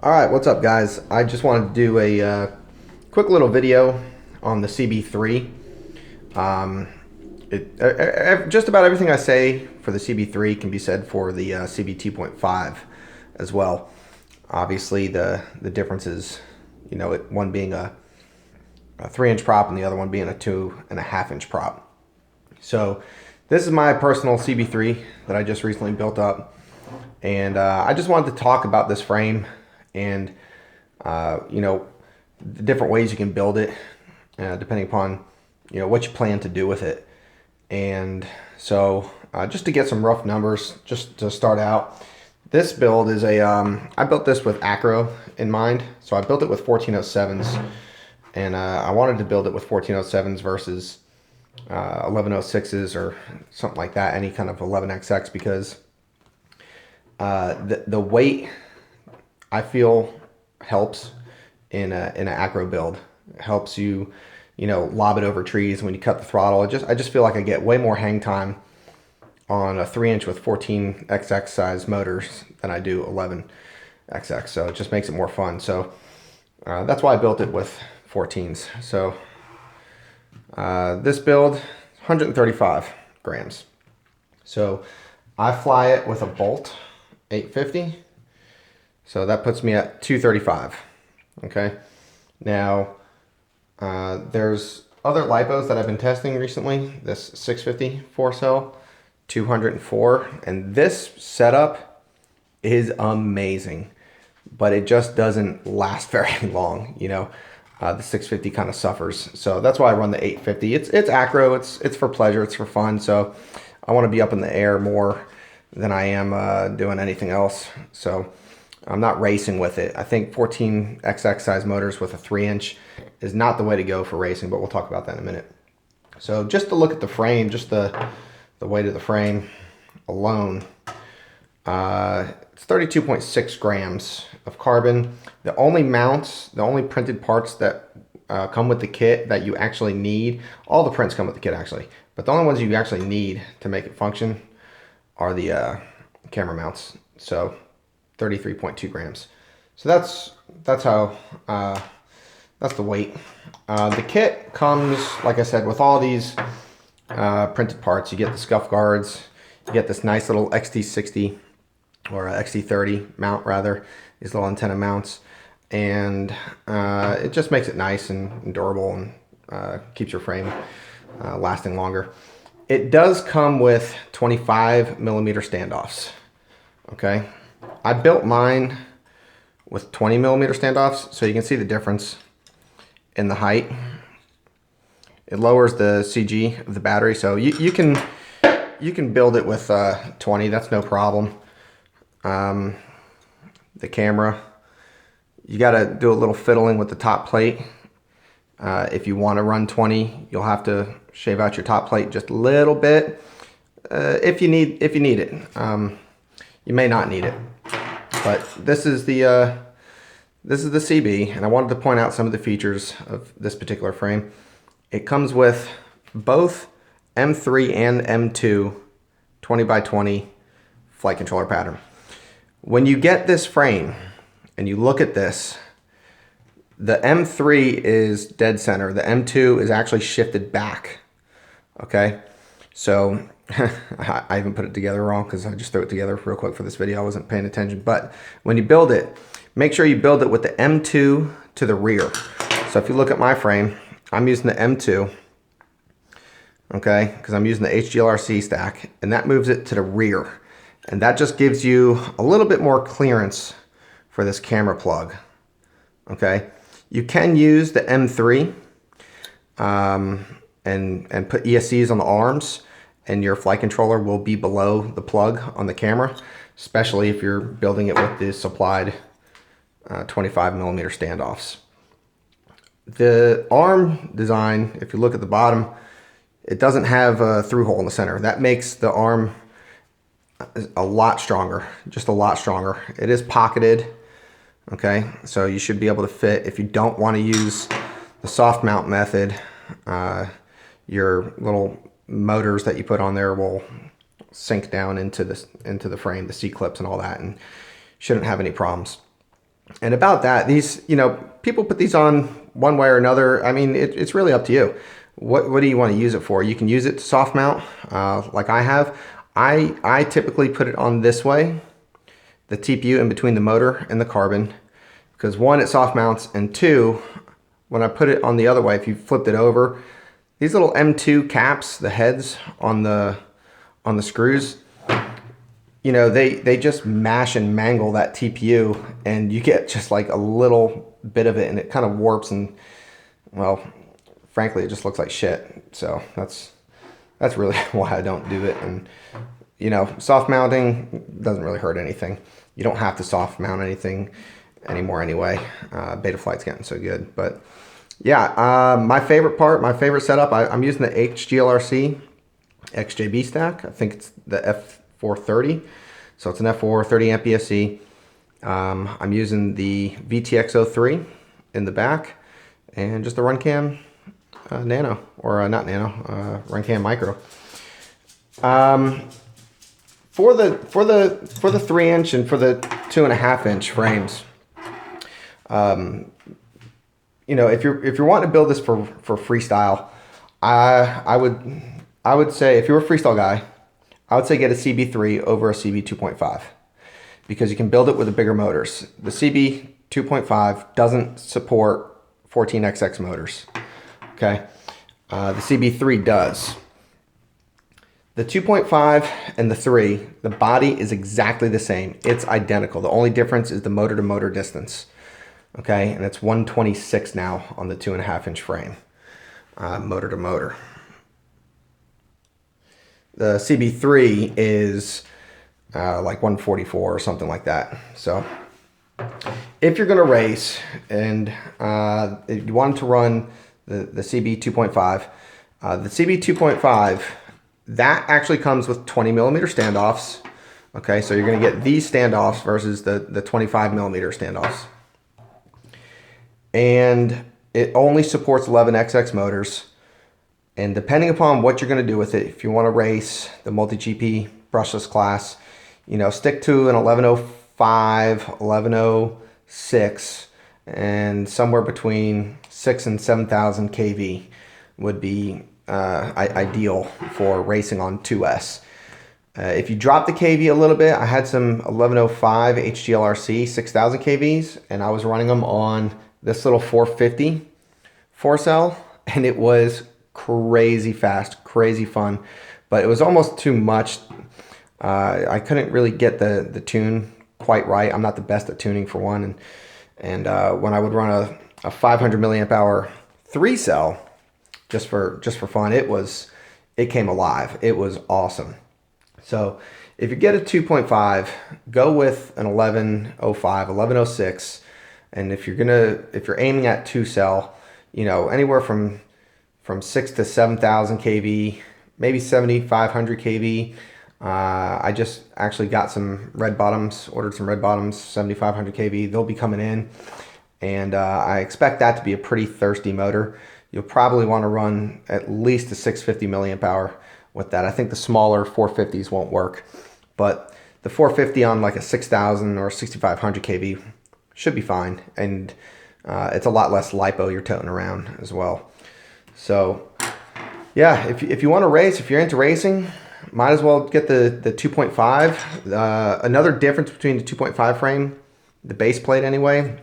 All right, what's up, guys? I just wanted to do a quick little video on the CB3. Um, just about everything I say for the CB3 can be said for the CB2.5 as well. Obviously, the difference is, one being a 3-inch prop and the other one being a 2.5-inch prop. So this is my personal CB3 that I just recently built up, and I just wanted to talk about this frame and the different ways you can build it, depending upon what you plan to do with it. And so just to get some rough numbers, just to start out, this build is I built this with acro in mind. So I built it with 1407s, and I wanted to build it with 1407s versus 1106s or something like that, any kind of 11XX, because the weight, I feel, helps in an acro build. It helps you, lob it over trees when you cut the throttle. I just feel like I get way more hang time on a 3-inch with 14XX size motors than I do 11XX. So it just makes it more fun. So that's why I built it with 14s. So this build, 135 grams. So I fly it with a Bolt 850. So that puts me at 235. Okay. Now, there's other lipos that I've been testing recently. This 650 4-cell, 204, and this setup is amazing, but it just doesn't last very long. The 650 kind of suffers. So that's why I run the 850. It's acro. It's for pleasure. It's for fun. So I want to be up in the air more than I am doing anything else. So I'm not racing with it. I think 14XX size motors with a 3-inch is not the way to go for racing, but we'll talk about that in a minute. So just to look at the frame, just the weight of the frame alone, it's 32.6 grams of carbon. The only printed parts that come with the kit that you actually need, all the prints come with the kit actually, but the only ones you actually need to make it function are the camera mounts. So 33.2 grams. So that's how that's the weight. The kit comes, like I said, with all these printed parts. You get the scuff guards, you get this nice little XT60 or XT30 mount rather, these little antenna mounts, and it just makes it nice and durable and keeps your frame lasting longer. It does come with 25 millimeter standoffs. Okay. I built mine with 20 millimeter standoffs, so you can see the difference in the height. It lowers the CG of the battery, so you can build it with 20. That's no problem. The camera, you got to do a little fiddling with the top plate. If you want to run 20, you'll have to shave out your top plate just a little bit. If you need it. You may not need it, but this is the CB, and I wanted to point out some of the features of this particular frame. It comes with both M3 and M2 20x20 flight controller pattern. When you get this frame and you look at this, the M3 is dead center. The M2 is actually shifted back. Okay, so I even put it together wrong because I just threw it together real quick for this video. I wasn't paying attention. But when you build it, make sure you build it with the M2 to the rear. So if you look at my frame, I'm using the M2, okay, because I'm using the HGLRC stack, and that moves it to the rear. And that just gives you a little bit more clearance for this camera plug, okay? You can use the M3 and put ESCs on the arms, and your flight controller will be below the plug on the camera, especially if you're building it with the supplied 25 millimeter standoffs. The arm design, if you look at the bottom, it doesn't have a through hole in the center. That makes the arm a lot stronger, just a lot stronger. It is pocketed, okay? So you should be able to fit. If you don't want to use the soft mount method, your little motors that you put on there will sink down into the frame, the C-clips and all that, and shouldn't have any problems. And about that, these, you know, people put these on one way or another. I mean, it's really up to you. What do you want to use it for? You can use it to soft mount, like I have. I typically put it on this way, the TPU in between the motor and the carbon, because one, it soft mounts, and two, when I put it on the other way, if you flipped it over, these little M2 caps, the heads on the screws, you know, they just mash and mangle that TPU, and you get just like a little bit of it, and it kind of warps, and well, frankly, it just looks like shit. So that's really why I don't do it. And you know, soft mounting doesn't really hurt anything. You don't have to soft mount anything anymore anyway. Betaflight's getting so good. But yeah, my favorite part, my favorite setup, I'm using the HGLRC XJB stack. I think it's the F430. So it's an F430 MPSC. I'm using the VTX03 in the back, and just the Runcam Nano, or not Nano, Runcam Micro. For the 3-inch and for the 2.5-inch frames, you know, if you're wanting to build this for freestyle, I would say, if you're a freestyle guy, I would say get a CB3 over a CB2.5, because you can build it with the bigger motors. The CB2.5 doesn't support 14XX motors. Okay, the CB3 does. The 2.5 and the 3, the body is exactly the same. It's identical. The only difference is the motor to motor distance. Okay, and it's 126 now on the 2.5-inch frame, motor to motor. The CB3 is like 144 or something like that. So if you're gonna race and if you want to run the CB2.5, the CB2.5, that actually comes with 20mm standoffs. Okay, so you're gonna get these standoffs versus the 25mm standoffs. And it only supports 11XX motors. And depending upon what you're gonna do with it, if you wanna race the multi-GP brushless class, you know, stick to an 1105, 1106, and somewhere between 6,000 and 7,000 kV would be ideal for racing on 2S. If you drop the kV a little bit, I had some 1105 HGLRC 6,000 kVs, and I was running them on this little 450 4-cell, and it was crazy fast, crazy fun, but it was almost too much. I couldn't really get the tune quite right. I'm not the best at tuning, for one, and when I would run a 500 milliamp hour 3-cell just for fun, it came alive. It was awesome. So if you get a 2.5, go with an 1105, 1106, and if you're aiming at 2-cell, you know, anywhere from 6 to 7,000 kV, maybe 7,500 kV. I just actually got some red bottoms, ordered some red bottoms, 7,500 kV. They'll be coming in, and I expect that to be a pretty thirsty motor. You'll probably want to run at least a 650 milliamp hour with that. I think the smaller 450s won't work, but the 450 on like a 6,000 or 6,500 kV should be fine, and it's a lot less lipo you're toting around as well. So yeah, if you want to race, if you're into racing, might as well get the 2.5. Another difference between the 2.5 frame, the base plate anyway,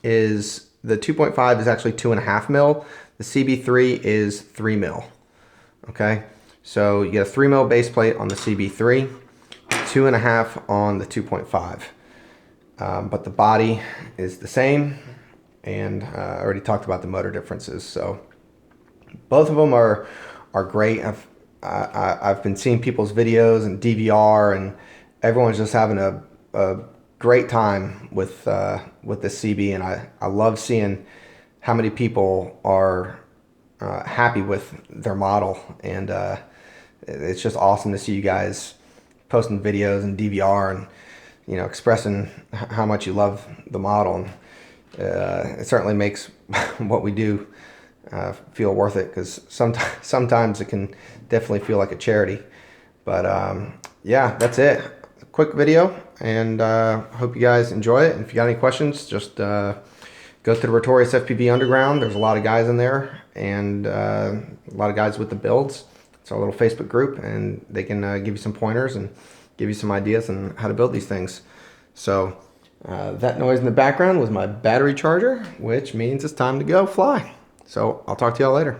is the 2.5 is actually 2.5 mil. The CB3 is 3 mil. Okay, so you get a 3 mil base plate on the CB3, 2.5 on the 2.5. But the body is the same, and I already talked about the motor differences. So both of them are great. I've been seeing people's videos and DVR, and everyone's just having a great time with the CB, and I love seeing how many people are happy with their model, and it's just awesome to see you guys posting videos and DVR, and you know, expressing how much you love the model. And it certainly makes what we do feel worth it, because sometimes it can definitely feel like a charity. But yeah, that's it. quick video, and hope you guys enjoy it. And if you got any questions, just go to the Rotorius FPV Underground. There's a lot of guys in there, and a lot of guys with the builds. It's our little Facebook group, and they can give you some pointers and give you some ideas on how to build these things. So that noise in the background was my battery charger, which means it's time to go fly. So I'll talk to y'all later.